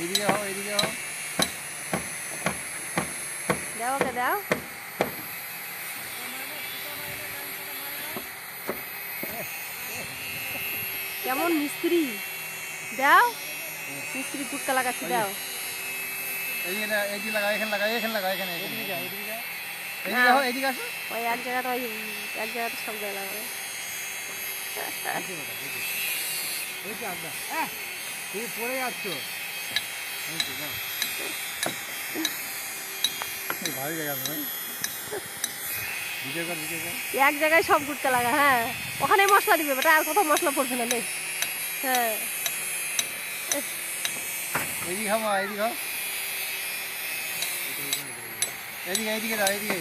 এইদিকে হও, এইদিকে হও। দাও ওকে দাও। কেমন মিস্ত্রি, দাও মিস্ত্রি গুটকা লাগাচ্ছি, দাও। এইদিকে লাগা, এখানে লাগা, এখানে লাগা, এখানে এইদিকে যাও, এইদিকে যাও, এইদিকে হ্যাঁ, হও, এইদিকে আসো। ওই এক জায়গাতে, ওই এক জায়গাতে সব জায়গা লাগাবে। তুমি পড়ে যাচ্ছ। ভালো জায়গা আছে ভাই। ভিডিও কর, ভিডিও কর। এক জায়গায় সব গুটকা লাগা, হ্যাঁ ওখানে মশলা দিবে বেটা, আর কোথাও মশলা পড়বে না নে। হ্যাঁ এইদিকে হও মা, এইদিকে হও। এইদিকে, এইদিকে যাও, এইদিকে।